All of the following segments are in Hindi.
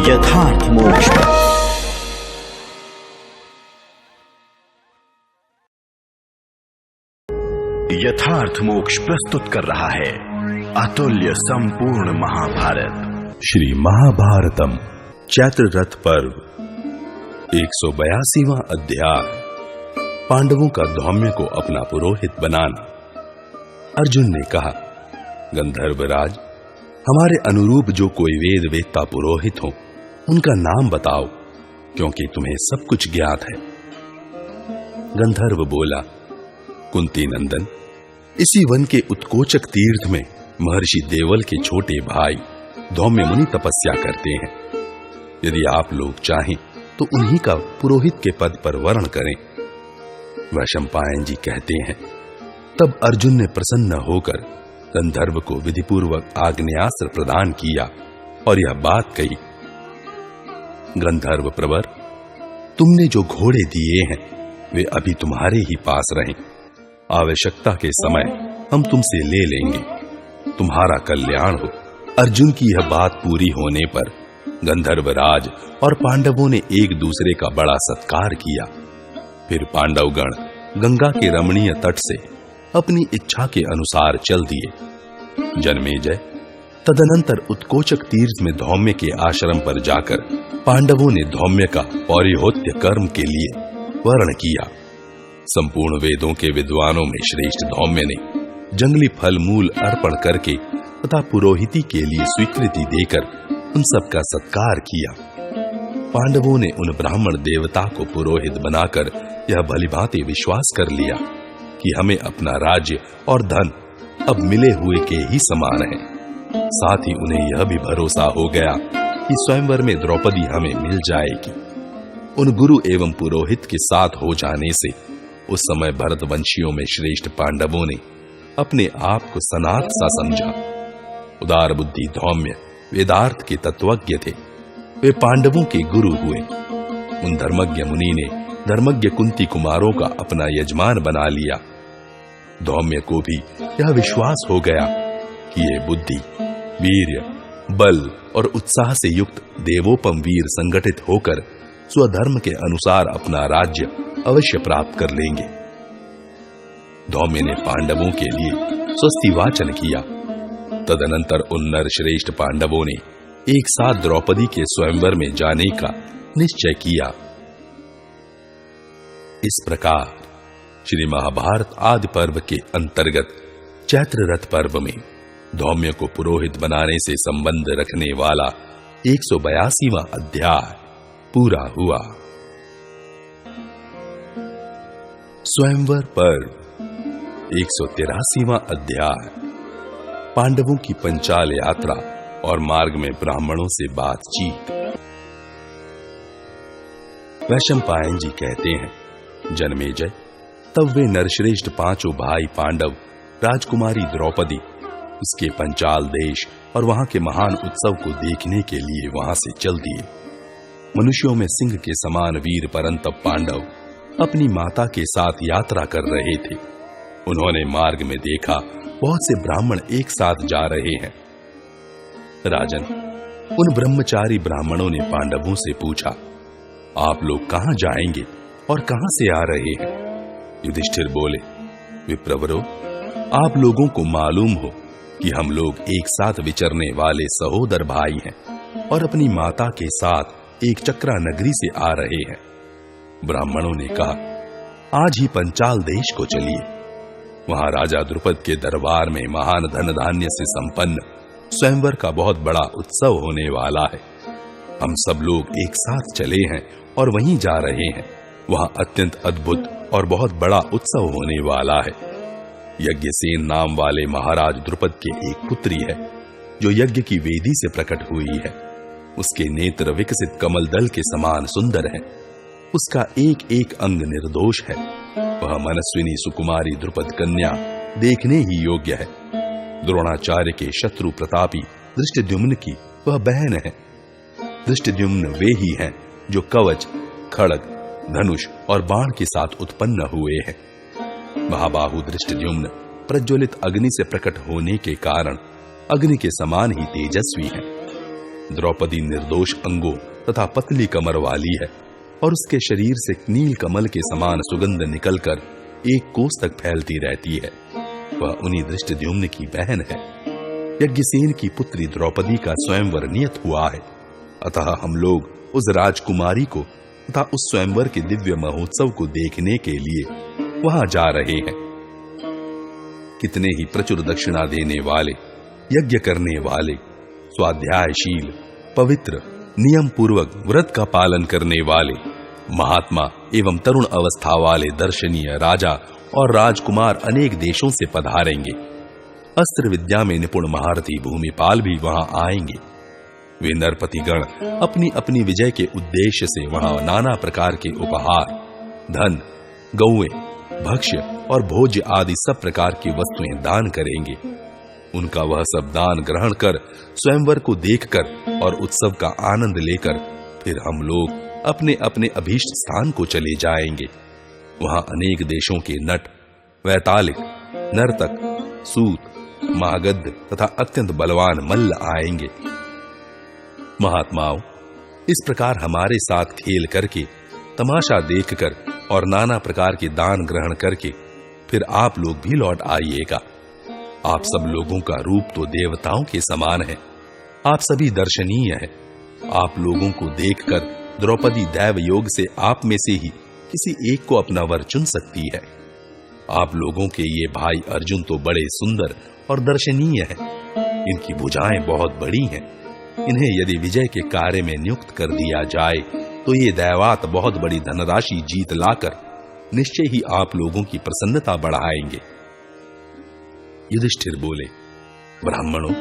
यथार्थ मोक्ष। यथार्थ मोक्ष प्रस्तुत कर रहा है अतुल्य संपूर्ण महाभारत। श्री महाभारतम चैत्र रथ पर्व 182वां अध्याय। पांडवों का धौम्य को अपना पुरोहित बनाना। अर्जुन ने कहा, गंधर्वराज, हमारे अनुरूप जो कोई वेद वेत्ता पुरोहित हो उनका नाम बताओ, क्योंकि तुम्हें सब कुछ ज्ञात है। गंधर्व बोला, कुंती नंदन, इसी वन के उत्कोचक तीर्थ में महर्षि देवल के छोटे भाई धौम्य मुनि तपस्या करते हैं। यदि आप लोग चाहें तो उन्हीं का पुरोहित के पद पर वर्ण करें। वैशंपायन जी कहते हैं, तब अर्जुन ने प्रसन्न होकर गंधर्व को विधिपूर्वक आग्नेयास्त्र प्रदान किया और यह बात कही, गंधर्व प्रवर, तुमने जो घोड़े दिए हैं वे अभी तुम्हारे ही पास रहें। आवश्यकता के समय हम तुमसे ले लेंगे। तुम्हारा कल्याण हो। अर्जुन की यह बात पूरी होने पर गंधर्वराज और पांडवों ने एक दूसरे का बड़ा सत्कार किया। फिर पांडवगण गंगा के रमणीय तट से अपनी इच्छा के अनुसार चल दिए। जन्मेजय, तदनंतर उत्कोचक तीर्थ में धौम्य के आश्रम पर जाकर पांडवों ने धौम्य का पौरोहित्य कर्म के लिए वर्ण किया। संपूर्ण वेदों के विद्वानों में श्रेष्ठ धौम्य ने जंगली फल मूल अर्पण करके तथा पुरोहिती के लिए स्वीकृति देकर उन सबका सत्कार किया। पांडवों ने उन ब्राह्मण देवता को पुरोहित बनाकर यह भलीभांति विश्वास कर लिया कि हमें अपना राज्य और धन अब मिले हुए के ही समान है। साथ ही उन्हें यह भी भरोसा हो गया कि स्वयंवर में द्रौपदी हमें मिल जाएगी। उन गुरु एवं पुरोहित के साथ हो जाने से उस समय भरतवंशियों में श्रेष्ठ पांडवों ने अपने आप को सनाथ सा समझा। उदार बुद्धि धौम्य वेदार्थ के तत्वज्ञ थे। वे पांडवों के गुरु हुए। उन धर्मज्ञ मुनि ने धर्मज्ञ कुंती कुमारों का अपना यजमान बना लिया। धौम्य को भी यह विश्वास हो गया कि ये बुद्धि, वीर्य, बल और उत्साह से युक्त देवोपम वीर संगठित होकर स्वधर्म के अनुसार अपना राज्य अवश्य प्राप्त कर लेंगे। धौम्य ने पांडवों के लिए स्वस्ति वाचन किया। तदनंतर उन नरश्रेष्ठ पांडवों ने एक साथ द्रौपदी के स्वयंवर में जाने का निश्चय किया। इस प्रकार श्री महाभारत आदि पर्व के अंतर्गत चैत्र रथ पर्व में धौम्य को पुरोहित बनाने से संबंध रखने वाला 182वां अध्याय पूरा हुआ। स्वयंवर पर्व 183वां अध्याय। पांडवों की पंचाल यात्रा और मार्ग में ब्राह्मणों से बातचीत। वैशंपायन जी कहते हैं, जन्मेजय, तब वे नरश्रेष्ठ पांचों भाई पांडव राजकुमारी द्रौपदी, उसके पंचाल देश और वहां के महान उत्सव को देखने के लिए वहां से चल दिए। मनुष्यों में सिंह के समान वीर परंतप पांडव अपनी माता के साथ यात्रा कर रहे थे। उन्होंने मार्ग में देखा बहुत से ब्राह्मण एक साथ जा रहे हैं। राजन, उन ब्रह्मचारी ब्राह्मणों ने पांडवों से पूछा, आप लोग कहां जाएंगे और कहां से आ रहे हैं? युधिष्ठिर बोले, विप्रवरो, आप लोगों को मालूम हो कि हम लोग एक साथ विचरने वाले सहोदर भाई हैं और अपनी माता के साथ एक चक्रा नगरी से आ रहे हैं। ब्राह्मणों ने कहा, आज ही पंचाल देश को चलिए। वहां राजा द्रुपद के दरबार में महान धन धान्य से संपन्न स्वयंवर का बहुत बड़ा उत्सव होने वाला है। हम सब लोग एक साथ चले हैं और वहीं जा रहे हैं। वहां अत्यंत अद्भुत और बहुत बड़ा उत्सव होने वाला है। यज्ञसेन नाम वाले महाराज द्रुपद के एक पुत्री है जो यज्ञ की वेदी से प्रकट हुई है। उसके नेत्र विकसित कमल दल के समान सुंदर है। उसका एक एक अंग निर्दोष है। वह मनस्विनी सुकुमारी द्रुपद कन्या देखने ही योग्य है। द्रोणाचार्य के शत्रु प्रतापी दृष्टद्युम्न की वह बहन है। दृष्टद्युम्न वे ही हैं जो कवच, खड्ग, धनुष और बाण के साथ उत्पन्न हुए हैं। महाबाहु दृष्टद्युम्न प्रज्वलित अग्नि से प्रकट होने के कारण अग्नि के समान ही तेजस्वी है। द्रौपदी निर्दोष अंगों तथा पतली कमर वाली है और उसके शरीर से नील कमल के समान सुगंध निकलकर एक कोस तक फैलती रहती है। वह उन्हीं दृष्टद्युम्न की बहन है। यज्ञसेन की पुत्री द्रौपदी का स्वयंवर नियत हुआ है, अतः हम लोग उस राजकुमारी को तथा उस स्वयंवर के दिव्य महोत्सव को देखने के लिए वहां जा रहे हैं। कितने ही प्रचुर दक्षिणा देने वाले, यज्ञ करने वाले, स्वाध्यायशील, पवित्र, नियम पूर्वक व्रत का पालन करने वाले, महात्मा एवं तरुण अवस्था वाले दर्शनीय राजा और राजकुमार अनेक देशों से पधारेंगे। अस्त्र विद्या में निपुण महारथी भूमिपाल भी वहां आएंगे। वे नरपतिगण अपनी अपनी विजय के उद्देश्य से वहां नाना प्रकार के उपहार, धन, गौएं, भक्ष्य और भोज्य आदि सब प्रकार की वस्तुएं दान करेंगे। उनका वह सब दान ग्रहण कर, स्वयंवर को देखकर और उत्सव का आनंद लेकर फिर हम लोग अपने अपने अभीष्ट स्थान को चले जाएंगे। वहां अनेक देशों के नट, वैतालिक, नर्तक, सूत, मागध तथा अत्यंत बलवान मल्ल आएंगे। महात्माओं, इस प्रकार हमारे साथ खेल करके, तमाशा देखकर और नाना प्रकार के दान ग्रहण करके फिर आप लोग भी लौट आइएगा। आप सब लोगों का रूप तो देवताओं के समान है। आप सभी दर्शनीय हैं। आप लोगों को देखकर द्रौपदी दैव योग से आप में से ही किसी एक को अपना वर चुन सकती है। आप लोगों के ये भाई अर्जुन तो बड़े सुंदर और दर्शनीय हैं। इनकी भुजाएं बहुत बड़ी हैं। इन्हें यदि विजय के कार्य में नियुक्त कर दिया जाए तो ये दैवात बहुत बड़ी धनराशि जीत लाकर निश्चय ही आप लोगों की प्रसन्नता बढ़ाएंगे। युधिष्ठिर बोले, ब्राह्मणों,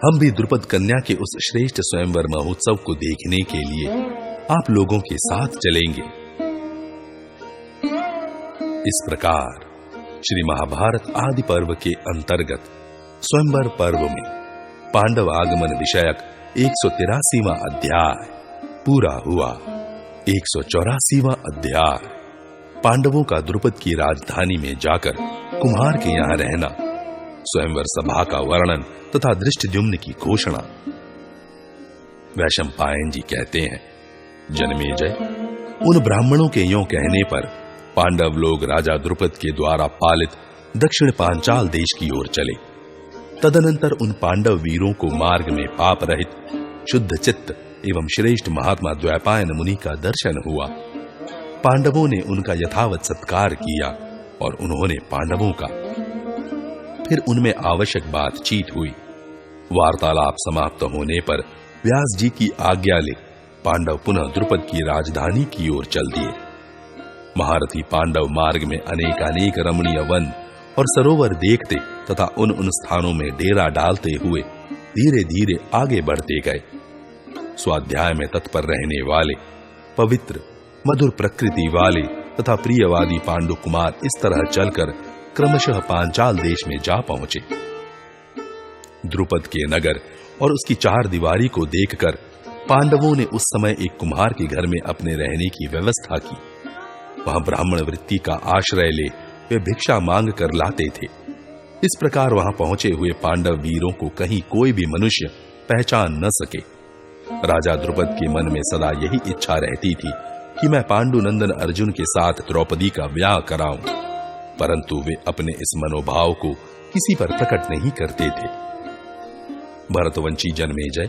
हम भी द्रुपद कन्या के उस श्रेष्ठ स्वयंवर महोत्सव को देखने के लिए आप लोगों के साथ चलेंगे। इस प्रकार श्री महाभारत आदि पर्व के अंतर्गत स्वयंवर पर्व में पांडव आगमन विषयक 183वां अध्याय पूरा हुआ। 184वां अध्याय पांडवों का द्रुपद की राजधानी में जाकर कुम्हार के यहां रहना, स्वयंवर सभा का वर्णन तथा दृष्टद्युम्न की घोषणा। वैशंपायन जी कहते हैं, जनमेजय, उन ब्राह्मणों के यों कहने पर पांडव लोग राजा द्रुपद के द्वारा पालित दक्षिण पांचाल देश की ओर चले। तदनंतर उन पांडव वीरों को मार्ग में पाप रहित, शुद्ध चित्त एवं श्रेष्ठ महात्मा द्वैपायन मुनि का दर्शन हुआ। पांडवों ने उनका यथावत सत्कार किया और उन्होंने पांडवों का। फिर उनमें आवश्यक बातचीत हुई। वार्तालाप समाप्त होने पर व्यास जी की आज्ञा ले पांडव पुनः द्रुपद की राजधानी की ओर चल दिए। महारथी पांडव मार्ग में अनेक रमणीय वन और सरोवर देखते तथा उन स्थानों में डेरा डालते हुए धीरे धीरे आगे बढ़ते गए। स्वाध्याय में तत्पर रहने वाले, पवित्र, मधुर प्रकृति वाले तथा प्रियवादी पांडु कुमार इस तरह चलकर क्रमशः पांचाल देश में जा पहुंचे। द्रुपद के नगर और उसकी चार दीवारी को देखकर पांडवों ने उस समय एक कुम्हार के घर में अपने रहने की व्यवस्था की। वहां ब्राह्मण वृत्ति का आश्रय ले वे भिक्षा मांग कर लाते थे। इस प्रकार वहां पहुंचे हुए पांडव वीरों को कहीं कोई भी मनुष्य पहचान न सके। राजा द्रुपद के मन में सदा यही इच्छा रहती थी कि मैं पांडुनंदन अर्जुन के साथ द्रौपदी का ब्याह कराऊं, परंतु वे अपने इस मनोभाव को किसी पर प्रकट नहीं करते थे। भरतवंशी जनमेजय,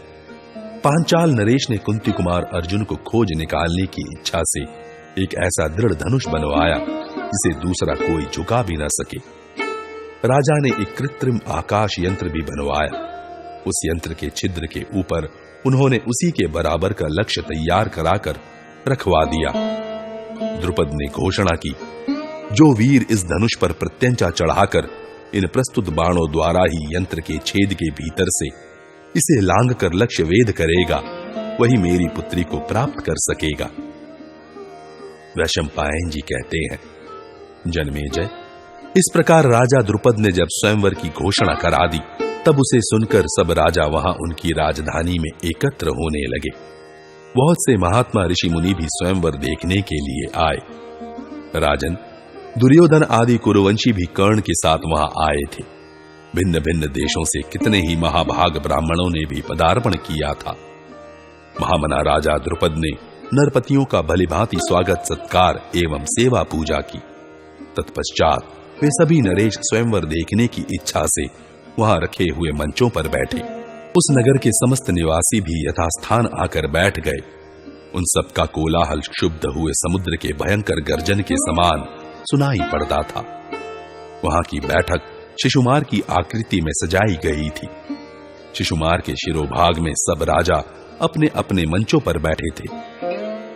पांचाल नरेश ने कुंती कुमार अर्जुन को खोज निकालने की इच्छा से एक ऐसा दृढ़ धनुष बनवाया जिसे दूसरा कोई झुका भी न सके। राजा ने एक कृत्रिम आकाश यंत्र भी बनवाया। उस यंत्र के छिद्र के ऊपर उन्होंने उसी के बराबर का लक्ष्य तैयार कराकर रखवा दिया। द्रुपद ने घोषणा की, जो वीर इस धनुष पर प्रत्यंचा चढ़ाकर इन प्रस्तुत बाणों द्वारा ही यंत्र के छेद के भीतर से इसे लांग कर लक्ष्य वेद करेगा, वही मेरी पुत्री को प्राप्त कर सकेगा। वैशंपायन जी कहते हैं, जन्मेजय, इस प्रकार राजा द्रुपद ने जब स्वयंवर की घोषणा करा दी, तब उसे सुनकर सब राजा वहां उनकी राजधानी में एकत्र होने लगे। बहुत से महात्मा ऋषि मुनि भी स्वयंवर देखने के लिए आए। राजन, दुर्योधन आदि कुरुवंशी भी कर्ण के साथ वहां आए थे। भिन्न भिन्न देशों से कितने ही महाभाग ब्राह्मणों ने भी पदार्पण किया था। महामना राजा द्रुपद ने नरपतियों का भलीभांति स्वागत सत्कार एवं सेवा पूजा की। तत्पश्चात वे सभी नरेश स्वयंवर देखने की इच्छा से वहां रखे हुए मंचों पर बैठे। उस नगर के समस्त निवासी भी यथास्थान आकर बैठ गए। उन सब का कोलाहल क्षुब्ध हुए समुद्र के भयंकर गर्जन के समान सुनाई पड़ता था। वहां की बैठक शिशुमार की आकृति में सजाई गई थी। शिशुमार के शिरोभाग में सब राजा अपने अपने मंचों पर बैठे थे।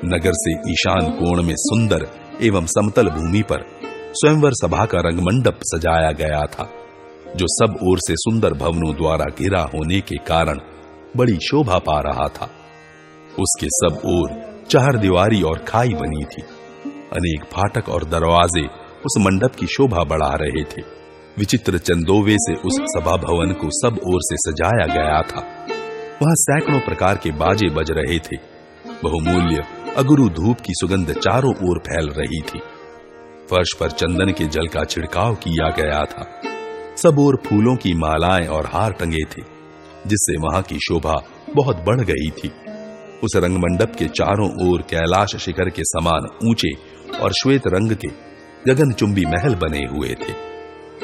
नगर से ईशान कोण में सुंदर एवं समतल भूमि पर स्वयंवर सभा का रंगमंडप सजाया गया था, जो सब ओर से सुंदर भवनों द्वारा घिरा होने के कारण बड़ी शोभा पा रहा था। उसके सब ओर चार दीवारी और खाई बनी थी। अनेक फाटक और दरवाजे उस मंडप की शोभा बढ़ा रहे थे। विचित्र चंदोवे से उस सभा भवन को सब ओर से सजाया गया था। वहां सैकड़ों प्रकार के बाजे बज रहे थे। बहुमूल्य अगुरु धूप की सुगंध चारों ओर फैल रही थी। फर्श पर चंदन के जल का छिड़काव किया गया था। सब ओर फूलों की मालाएं और हार टंगे थे, जिससे वहां की शोभा बहुत बढ़ गई थी। उस रंगमंडप के चारों ओर कैलाश शिखर के समान ऊंचे और श्वेत रंग के गगनचुंबी महल बने हुए थे।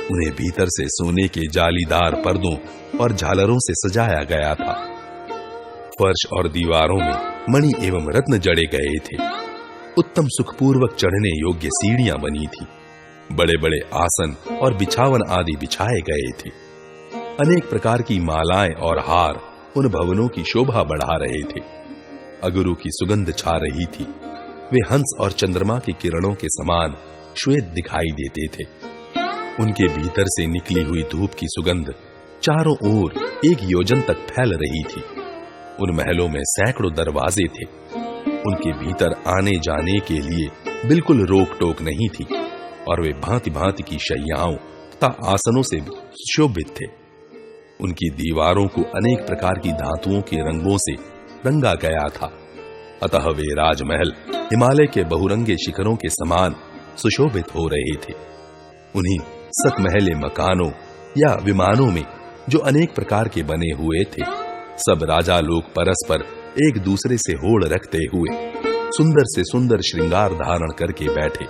उन्हें भीतर से सोने के जालीदार पर्दों और झालरों से सजाया गया था। फर्श और दीवारों में मणि एवं रत्न जड़े गए थे। उत्तम सुखपूर्वक चढ़ने योग्य सीढ़ियां बनी थी। बड़े बड़े आसन और बिछावन आदि बिछाए गए थे। अनेक प्रकार की मालाएं और हार उन भवनों की शोभा बढ़ा रहे थे। अगुरु की सुगंध छा रही थी। वे हंस और चंद्रमा की किरणों के समान श्वेत दिखाई देते थे। उनके भीतर से निकली हुई धूप की सुगंध चारों ओर एक योजन तक फैल रही थी। उन महलों में सैकड़ों दरवाजे थे। उनके भीतर आने जाने के लिए बिल्कुल रोक टोक नहीं थी और वे भांति भांति की शैयाओं तथा आसनों से सुशोभित थे। उनकी दीवारों को अनेक प्रकार की धातुओं के रंगों से रंगा गया था। अतः वे राजमहल हिमालय के बहुरंगे शिखरों के समान सुशोभित हो रहे थे। उन्हीं सतमहले मकानों या विमानों में जो अनेक प्रकार के बने हुए थे, सब राजा लोग परस्पर एक दूसरे से होड़ रखते हुए सुंदर से सुंदर श्रृंगार धारण करके बैठे।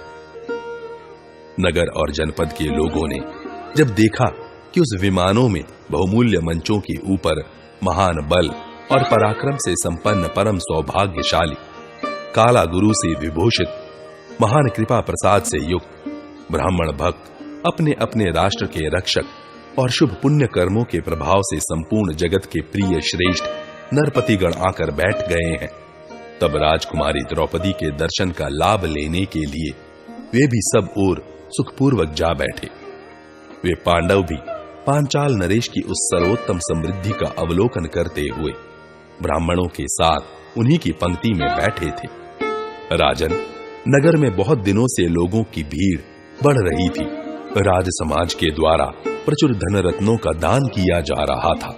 नगर और जनपद के लोगों ने जब देखा कि उस विमानों में बहुमूल्य मंचों के ऊपर महान बल और पराक्रम से संपन्न परम सौभाग्यशाली काला गुरु से विभूषित महान कृपा प्रसाद से युक्त ब्राह्मण भक्त अपने अपने राष्ट्र के रक्षक और शुभ पुण्य कर्मों के प्रभाव से संपूर्ण जगत के प्रिय श्रेष्ठ नरपतिगण आकर बैठ गए हैं, तब राजकुमारी द्रौपदी के दर्शन का लाभ लेने के लिए वे भी सब ओर सुखपूर्वक जा बैठे। वे पांडव भी पांचाल नरेश की उस सर्वोत्तम समृद्धि का अवलोकन करते हुए ब्राह्मणों के साथ उन्हीं की पंक्ति में बैठे थे। राजन, नगर में बहुत दिनों से लोगों की भीड़ बढ़ रही थी। राज समाज के द्वारा प्रचुर धन रत्नों का दान किया जा रहा था।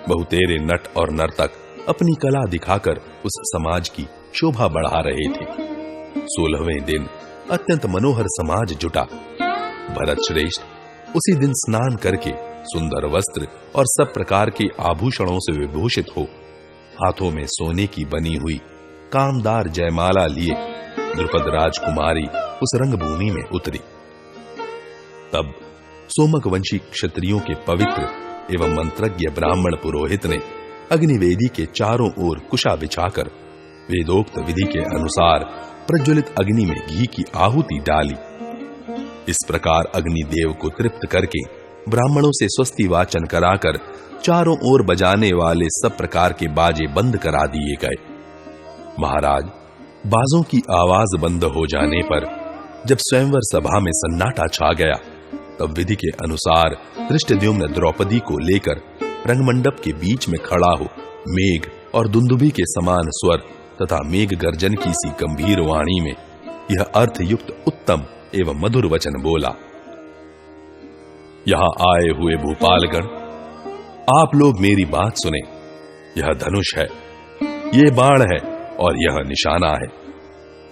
बहुतेरे नट और नर्तक अपनी कला दिखाकर उस समाज की शोभा बढ़ा रहे थे। 16वें दिन अत्यंत मनोहर समाज जुटा। भरत श्रेष्ठ उसी दिन स्नान करके सुंदर वस्त्र और सब प्रकार के आभूषणों से विभूषित हो हाथों में सोने की बनी हुई कामदार जयमाला लिए द्रुपद राजकुमारी उस रंगभूमि में उतरी। तब सोमक वंशी क्षत्रियों के पवित्र एवं मंत्रज्ञ ब्राह्मण पुरोहित ने अग्निवेदी के चारों ओर कुशा बिछाकर वेदोक्त विधि के अनुसार प्रज्वलित अग्नि में घी की आहुति डाली। इस प्रकार अग्निदेव को तृप्त करके ब्राह्मणों से स्वस्ति वाचन कराकर चारों ओर बजाने वाले सब प्रकार के बाजे बंद करा दिए गए। महाराज, बाजों की आवाज बंद हो जाने पर जब स्वयंवर सभा में सन्नाटा छा गया, तब विधि के अनुसार धृष्टद्युम्न द्रौपदी को लेकर रंगमंडप के बीच में खड़ा हो मेघ और दुंदुभी के समान स्वर तथा मेघ गर्जन की सी गंभीर वाणी में यह अर्थयुक्त उत्तम एवं मधुर वचन बोला। यहां आए हुए भूपालगण, आप लोग मेरी बात सुने। यह धनुष है, ये बाण है और यह निशाना है।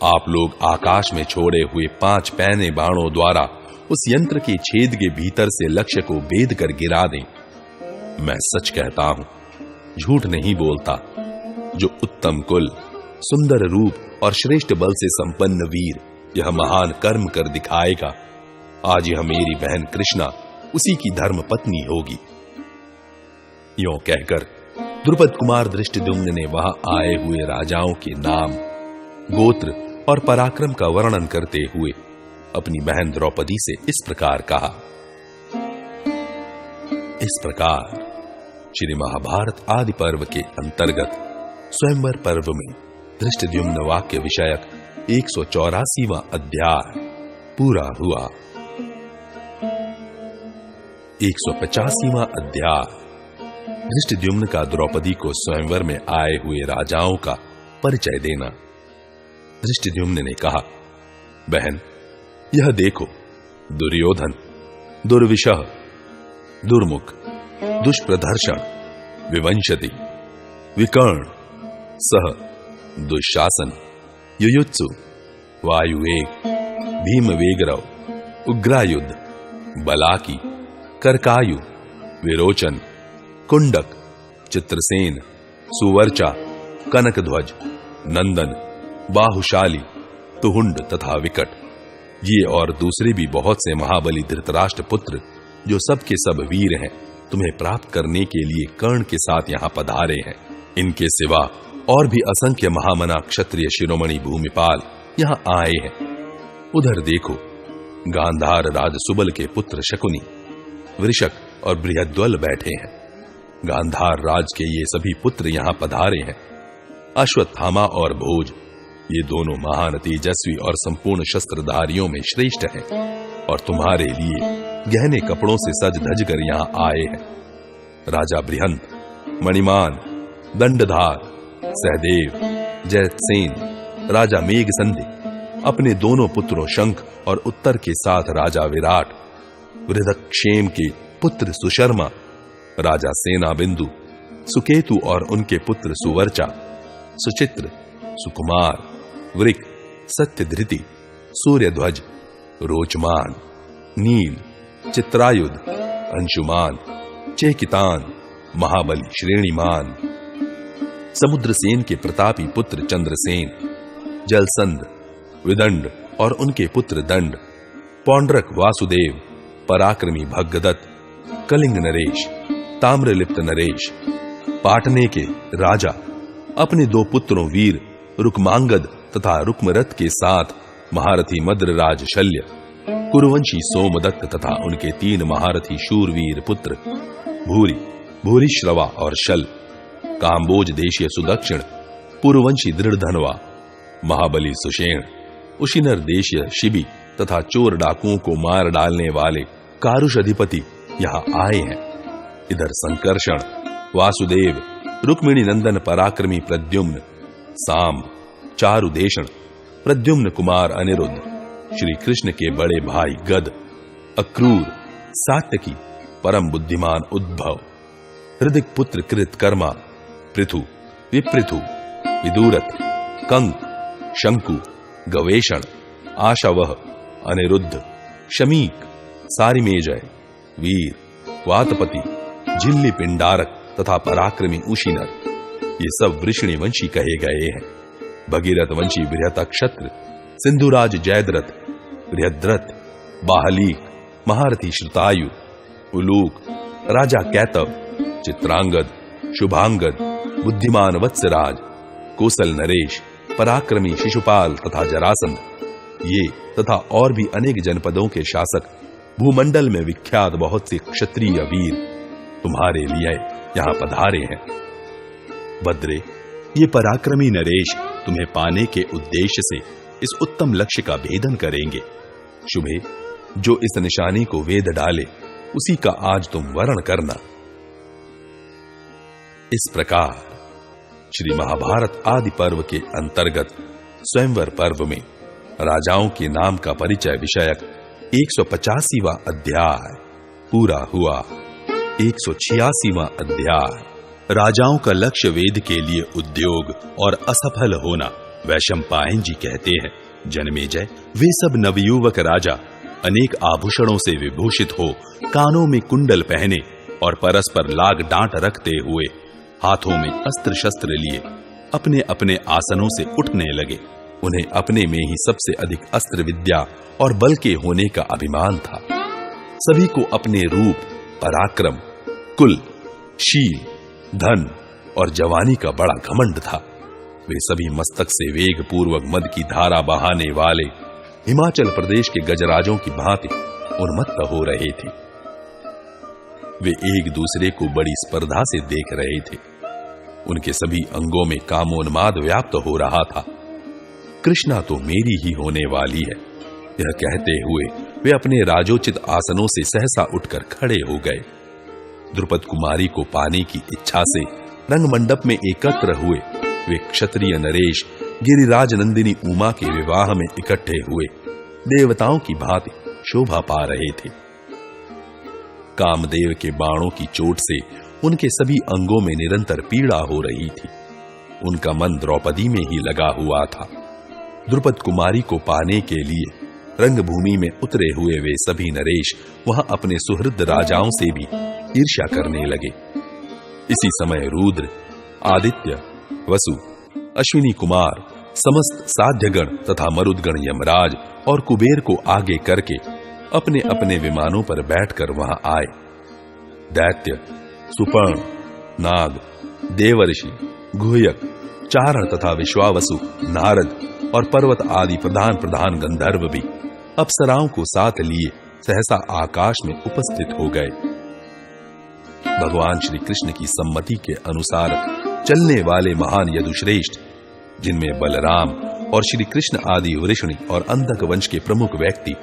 आप लोग आकाश में छोड़े हुए 5 पैने बाणों द्वारा उस यंत्र के छेद के भीतर से लक्ष्य को भेद कर गिरा दें। मैं सच कहता हूं, झूठ नहीं बोलता। जो उत्तम कुल, सुंदर रूप और श्रेष्ठ बल से संपन्न वीर यह महान कर्म कर दिखाएगा, आज यह मेरी बहन कृष्णा उसी की धर्म पत्नी होगी। यों कहकर द्रुपद कुमार धृष्टद्युम्न ने वहां आए हुए राजाओं के नाम, गोत्र और पराक्रम का वर्णन करते हुए अपनी बहन द्रौपदी से इस प्रकार कहा। इस प्रकार श्री महाभारत आदि पर्व के अंतर्गत स्वयंवर पर्व में धृष्टद्युम्न वाक्य विषयक 184वां अध्याय पूरा हुआ। 185वां अध्याय धृष्टद्युम्न का द्रौपदी को स्वयंवर में आए हुए राजाओं का परिचय देना। धृष्टद्युम्न ने कहा, बहन, यह देखो, दुर्योधन, दुर्विशह, दुर्मुख, दुष्प्रदर्शन, विवंशति, विकर्ण, सह, दुशासन, युयुत्सु, वायुवेग, भीमवेगरव, उग्रायुध, बलाकी, करकायु, विरोचन, कुंडक, चित्रसेन, सुवर्चा, कनकध्वज, नंदन, बाहुशाली, तुहुंड तथा विकट, ये और दूसरे भी बहुत से महाबली धृतराष्ट्र पुत्र जो सब के सब वीर हैं, तुम्हें प्राप्त करने के लिए कर्ण के साथ यहाँ पधारे हैं। इनके सिवा और भी असंख्य महामना क्षत्रिय शिरोमणि भूमिपाल यहाँ आए हैं। उधर देखो, गांधार राज सुबल के पुत्र शकुनी, वृषक और बृहद्वल बैठे हैं। गांधार राज के ये सभी पुत्र यहाँ पधारे हैं। अश्वत्थामा और भोज, ये दोनों महान तेजस्वी और संपूर्ण शस्त्रधारियों में श्रेष्ठ हैं और तुम्हारे लिए गहने कपड़ों से सज धज कर यहाँ आए हैं। राजा बृहंत, मणिमान, दंडधार, सहदेव, जयसेन, राजा मेघसंधि अपने दोनों पुत्रों शंख और उत्तर के साथ राजा विराट, वृद्धक्षेम के पुत्र सुशर्मा, राजा सेनाबिंदु, सुकेतु और उनके पुत्र सुवर्चा, सुचित्र, सुकुमार, वृक, सत्यधृति, सूर्यध्वज, रोचमान, नील, चित्रायुध, अंशुमान, चेकितान, महाबली श्रेणीमान, समुद्रसेन के प्रतापी पुत्र चंद्रसेन, जलसंध, विदंड और उनके पुत्र दंड, पौंड्रक वासुदेव, पराक्रमी भग्गदत्त, कलिंग नरेश, ताम्रलिप्त नरेश, पाटने के राजा अपने 2 पुत्रों वीर रुक्मांगद तथा रुक्मरथ के साथ महारथी मद्रराज शल्य, कुरुवंशी सोमदत्त तथा उनके 3 महारथी शूरवीर पुत्र भूरी, भूरिश्रवा और शल, काम्बोज देशीय सुदक्षिण, पुरुवंशी दृढ़धनवा, महाबली सुषेण, उशिनर देशीय शिबी तथा चोर डाकुओं को मार डालने वाले कारुष अधिपति यहाँ आए हैं। इधर संकर्षण, वासुदेव, रुक्मिणी नंदन पराक्रमी प्रद्युम्न, साम, चारुदेशण, प्रद्युम्न कुमार अनिरुद्ध, श्री कृष्ण के बड़े भाई गद, अक्रूर, सात्यकी, परम बुद्धिमान उद्भव, हृदिक पुत्र कृतकर्मा, पृथु, विपृथु, विदूरथ, कंक, शंकु, गवेषण, आशावह, अनिरुद्ध, शमीक, सारिमेजय, वीर, वातपति, झिल्ली पिंडारक तथा पराक्रमी उशिनर, ये सब वृषणी वंशी कहे गए हैं। भगीरथ वंशी बृहतक्षत्र, सिंधुराज जयद्रथ, बृहद्रथ, बाहलीक, महारथी श्रुतायु, उलूक, राजा कैतव, चित्रांगद, शुभांगद, बुद्धिमान वत्सराज, कोसल नरेश, पराक्रमी शिशुपाल तथा जरासंध, ये तथा और भी अनेक जनपदों के शासक, भूमंडल में विख्यात बहुत से क्षत्रिय वीर तुम्हारे लिए यहां पधारे हैं। भद्रे, ये पराक्रमी नरेश तुम्हें पाने के उद्देश्य से इस उत्तम लक्ष्य का भेदन करेंगे। शुभे, जो इस निशानी को वेद डाले उसी का आज तुम वर्ण करना। इस प्रकार श्री महाभारत आदि पर्व के अंतर्गत स्वयंवर पर्व में राजाओं के नाम का परिचय विषयक 185वां अध्याय पूरा हुआ। 186वां अध्याय राजाओं का लक्ष्य वेद के लिए उद्योग और असफल होना। वैशंपायन जी कहते हैं, जनमेजय, वे सब नवयुवक राजा अनेक आभूषणों से विभूषित हो, कानों में कुंडल पहने और परस्पर लाग डांट रखते हुए हाथों में अस्त्र शस्त्र लिए अपने अपने आसनों से उठने लगे। उन्हें अपने में ही सबसे अधिक अस्त्र विद्या और बल के होने का अभिमान था। सभी को अपने रूप, पराक्रम, कुल, शील, धन और जवानी का बड़ा घमंड था। वे सभी मस्तक से वेग पूर्वक मद की धारा बहाने वाले हिमाचल प्रदेश के गजराजों की भांति उन्मत्त हो रहे थे। वे एक दूसरे को बड़ी स्पर्धा से देख रहे थे। उनके सभी अंगों में कामोन्माद व्याप्त हो रहा था। कृष्णा तो मेरी ही होने वाली है, यह कहते हुए वे अपने राजोचित आसनों से सहसा उठकर खड़े हो गए। द्रुपद कुमारी को पाने की इच्छा से रंगमंडप में एकत्र हुए वे क्षत्रिय नरेश गिरिराज नंदिनी उमा के विवाह में इकट्ठे हुए देवताओं की भांति शोभा पा रहे थे। कामदेव के बाणों की चोट से उनके सभी अंगों में निरंतर पीड़ा हो रही थी। उनका मन द्रौपदी में ही लगा हुआ था। द्रुपद कुमारी को पाने के लिए रंगभूमि में उतरे हुए वे सभी नरेश वहां अपने सुहृद राजाओं से भी ईर्ष्या करने लगे। इसी समय रुद्र, आदित्य, वसु, अश्विनी कुमार, समस्त साध्यगण तथा मरुदगण यमराज और कुबेर को आगे करके अपने अपने विमानों पर बैठकर वहां आए। दैत्य, सुपर्ण, नाग, देवर्षि, गुह्यक, चारण तथा विश्वावसु, नारद और पर्वत आदि प्रधान प्रधान गंधर्व भी अप्सराओं को साथ लिए सहसा आकाश में उपस्थित हो गए। भगवान श्री कृष्ण की सम्मति के अनुसार चलने वाले महान यदुश्रेष्ठ, जिनमें बलराम और श्री कृष्ण आदि वृषणी और अंधक वंश के प्रमुख व्यक्ति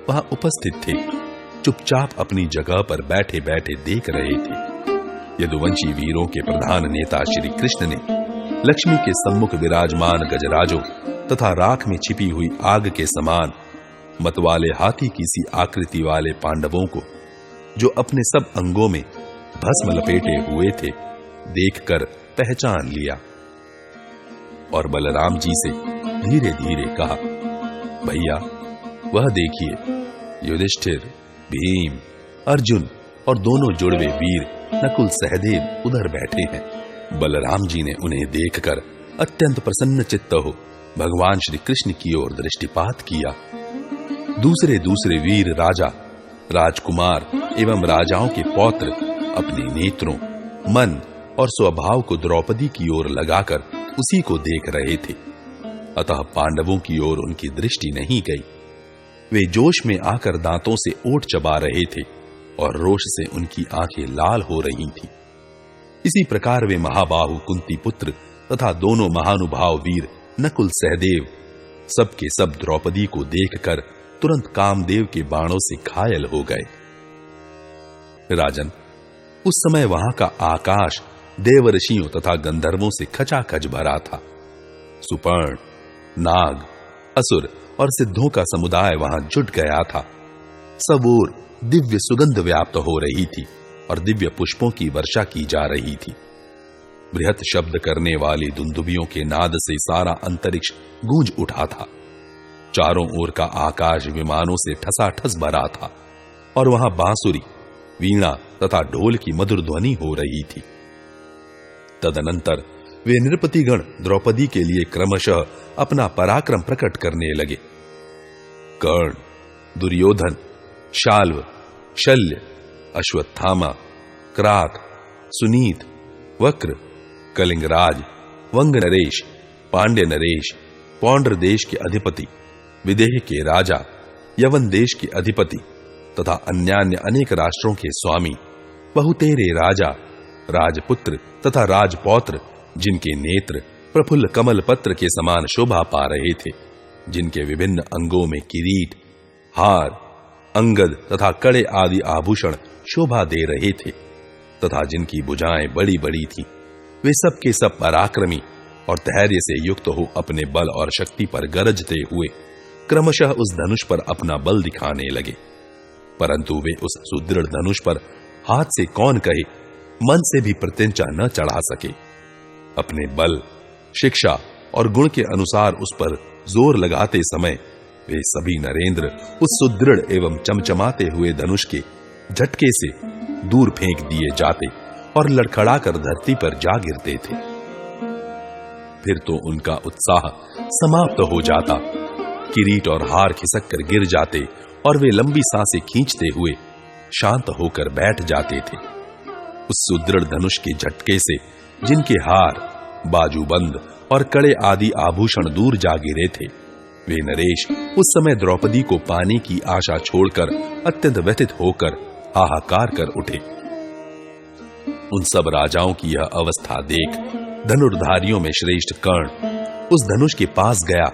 वहां उपस्थित थे, चुपचाप अपनी जगह पर बैठे बैठे देख रहे थे। यदुवंशी वीरों के प्रधान नेता श्री कृष्ण ने लक्ष्मी के सम्मुख विराजमान गजराजों तथा राख में छिपी हुई आग के समान मतवाले हाथी की सी आकृति वाले पांडवों को, जो अपने सब अंगों में भस्म लपेटे हुए थे, देखकर पहचान लिया और बलराम जी से धीरे धीरे कहा, भैया वह देखिए, युधिष्ठिर, भीम, अर्जुन और दोनों जुड़वे वीर नकुल सहदेव उधर बैठे हैं। बलराम जी ने उन्हें देखकर अत्यंत प्रसन्न चित्त हो भगवान श्री कृष्ण की ओर दृष्टिपात किया। दूसरे दूसरे वीर राजा, राजकुमार एवं राजाओं के पौत्र अपने नेत्रों, मन और स्वभाव को द्रौपदी की ओर लगाकर उसी को देख रहे थे। अतः पांडवों की ओर उनकी दृष्टि नहीं गई। वे जोश में आकर दांतों से ओठ चबा रहे थे और रोष से उनकी आंखें लाल हो रही थीं। इसी प्रकार वे महाबाहु कुंती पुत्र तथा दोनों महानुभाव वीर नकुल सहदेव सबके सब द्रौपदी को देखकर तुरंत कामदेव के बाणों से घायल हो गए। राजन, उस समय वहां का आकाश देवर्षियों तथा गंधर्वों से खचाखच भरा था। सुपर्ण, नाग, असुर और सिद्धों का समुदाय वहां जुट गया था। सब ओर दिव्य सुगंध व्याप्त हो रही थी और दिव्य पुष्पों की वर्षा की जा रही थी। बृहत शब्द करने वाली दुंदुभियों के नाद से सारा अंतरिक्ष गूंज उठा था। चारों ओर का आकाश विमानों से ठसाठस भरा था और वहां बांसुरी, वीणा तथा ढोल की मधुर ध्वनि हो रही थी। तदनंतर वे नृपतिगण द्रौपदी के लिए क्रमशः अपना पराक्रम प्रकट करने लगे। कर्ण, दुर्योधन, शाल्व, शल्य, अश्वत्थामा, क्रात, सुनीत, वक्र, कलिंगराज, वंग नरेश, पांड्य नरेश, पौंड्र देश के अधिपति, विदेह के राजा, यवन देश के अधिपति तथा अन्यान्य अनेक राष्ट्रों के स्वामी, बहुतेरे राजा, राजपुत्र तथा राजपौत्र, जिनके नेत्र प्रफुल्ल कमल पत्र के समान शोभा पा रहे थे, जिनके विभिन्न अंगों में किरीट, हार, अंगद तथा कड़े आदि आभूषण शोभा दे रहे थे तथा जिनकी भुजाएं बड़ी बड़ी थीं, वे सब के सब पराक्रमी और धैर्य से युक्त हो अपने बल और शक्ति पर गरजते हुए क्रमशः उस धनुष पर अपना बल दिखाने लगे। परंतु वे उस सुदृढ़ धनुष पर हाथ से कौन कहे, मन से भी प्रत्यंचा न चढ़ा सके। अपने बल, शिक्षा और गुण के अनुसार उस पर जोर लगाते समय वे सभी नरेंद्र उस सुदृढ़ एवं चमचमाते हुए धनुष के झटके से दूर फेंक दिए जाते और लड़खड़ाकर धरती पर जा गिरते थे। फिर तो उनका उत्साह समाप्त हो जाता, किरीट और हार खिसक कर गिर जाते और वे लंबी सांसें खींचते हुए शांत होकर बैठ जाते थे। उस सुदृढ़ धनुष के झटके से जिनके हार, बाजूबंद और कड़े आदि आभूषण दूर जा गिरे थे, वे नरेश उस समय द्रौपदी को पाने की आशा छोड़कर अत्यंत व्यथित होकर हाहाकार कर उठे। उन सब राजाओं की यह अवस्था देख धनुर्धारियों में श्रेष्ठ कर्ण उस धनुष के पास गया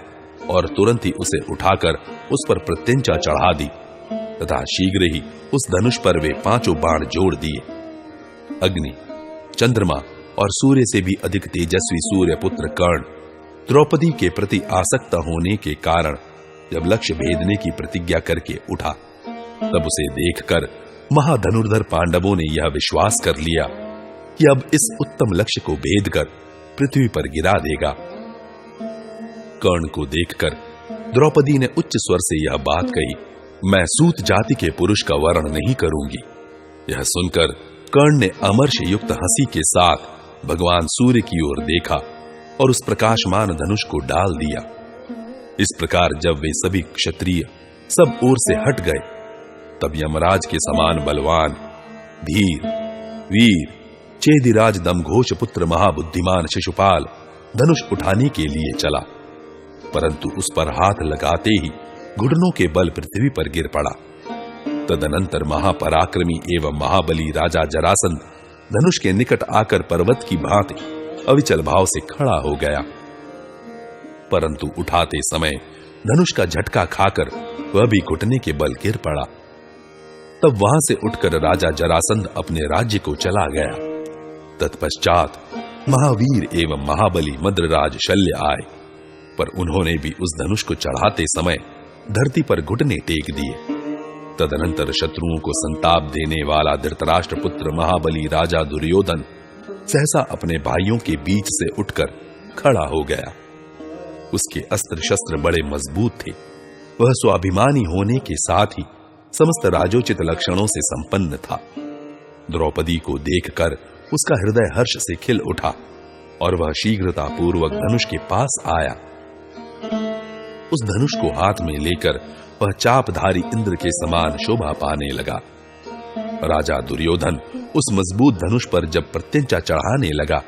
और तुरंत ही उसे उठाकर उस पर प्रत्यंचा चढ़ा दी तथा शीघ्र ही उस धनुष पर वे 5 बाण जोड़ दिए। अग्नि, चंद्रमा और सूर्य से भी अधिक तेजस्वी सूर्य पुत्र कर्ण द्रौपदी के प्रति आसक्त होने के कारण जब लक्ष्य भेदने की प्रतिज्ञा करके उठा, तब उसे देखकर महाधनुर्धर पांडवों ने यह विश्वास कर लिया कि अब इस उत्तम लक्ष्य को भेद कर पृथ्वी पर गिरा देगा। कर्ण को देखकर द्रौपदी ने उच्च स्वर से यह बात कही, मैं सूत जाति के पुरुष का वर्ण नहीं करूंगी। यह सुनकर कर्ण ने अमर्ष युक्त हंसी के साथ भगवान सूर्य की ओर देखा और उस प्रकाशमान धनुष को डाल दिया। इस प्रकार जब वे सभी क्षत्रिय सब ओर से हट गए, तब यमराज के समान बलवान, धीर, वीर, चेदिराज दमघोष पुत्र महाबुद्धिमान शिशुपाल धनुष उठाने के लिए चला, परंतु उस पर हाथ लगाते ही घुटनों के बल पृथ्वी पर गिर पड़ा। तदनंतर महापराक्रमी एवं महाबली राजा जरासंध धनुष के निकट आकर पर्वत की भांति अविचल भाव से खड़ा हो गया, परंतु उठाते समय धनुष का झटका खाकर वह भी घुटने के बल गिर पड़ा। तब वहां से उठकर राजा जरासंध अपने राज्य को चला गया। तत्पश्चात महावीर एवं महाबली मद्रराज शल्य आए, पर उन्होंने भी उस धनुष को चढ़ाते समय धरती पर घुटने टेक दिए। तदनंतर शत्रुओं को संताप देने वाला धृतराष्ट्र पुत्र महाबली राजा दुर्योधन सहसा अपने भाइयों के बीच से उठकर खड़ा हो गया। उसके अस्त्र शस्त्र बड़े मजबूत थे। वह स्वाभिमानी होने के साथ ही समस्त राजोचित लक्षणों से संपन्न था। द्रौपदी को देखकर उसका हृदय हर्ष से खिल उठा और वह शीघ्रता पूर्वक धनुष के पास आया। उस धनुष को हाथ में लेकर वह चापधारी इंद्र के समान शोभा पाने लगा। राजा दुर्योधन उस मजबूत धनुष पर जब प्रत्यंचा चढ़ाने लगा,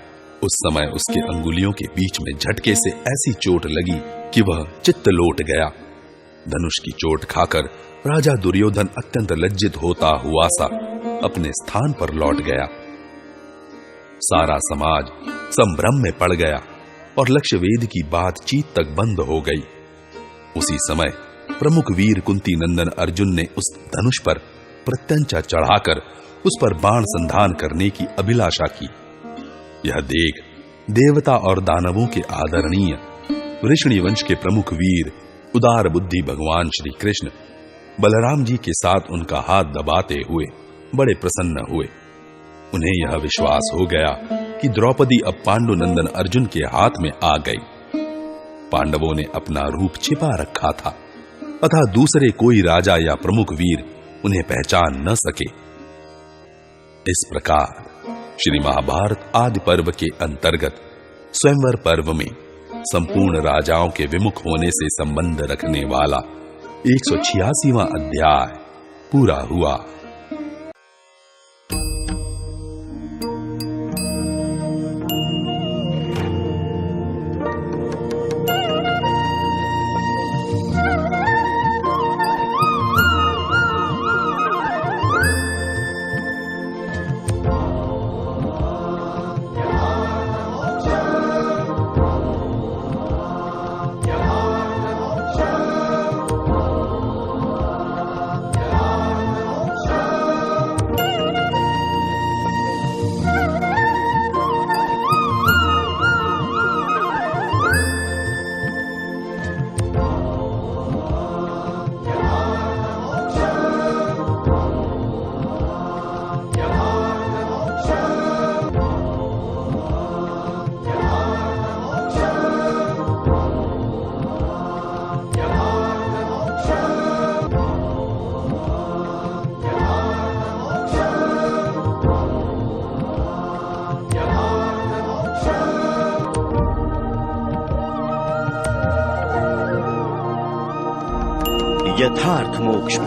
उस समय उसके अंगुलियों के बीच में झटके से ऐसी चोट लगी कि वह चित्त लौट गया। धनुष की चोट खाकर राजा दुर्योधन अत्यंत लज्जित होता हुआ सा अपने स्थान पर लौट गया। सारा समाज संभ्रम में पड़ गया और लक्ष्यवेद की बातचीत तक बंद हो गई। उसी समय प्रमुख वीर कुंती नंदन अर्जुन ने उस धनुष पर प्रत्यंचा चढ़ाकर उस पर बाण संधान करने की अभिलाषा की। यह देख देवता और दानवों के आदरणीय वृषणी वंश के प्रमुख वीर उदार बुद्धि भगवान श्री कृष्ण बलराम जी के साथ उनका हाथ दबाते हुए बड़े प्रसन्न हुए। उन्हें यह विश्वास हो गया कि द्रौपदी अब पांडु नंदन अर्जुन के हाथ में आ गई। पांडवों ने अपना रूप छिपा रखा था, अतः दूसरे कोई राजा या प्रमुख वीर उन्हें पहचान न सके। इस प्रकार श्री महाभारत आदि पर्व के अंतर्गत स्वयंवर पर्व में संपूर्ण राजाओं के विमुख होने से संबंध रखने वाला 186वां अध्याय पूरा हुआ। यथार्थ मोक्ष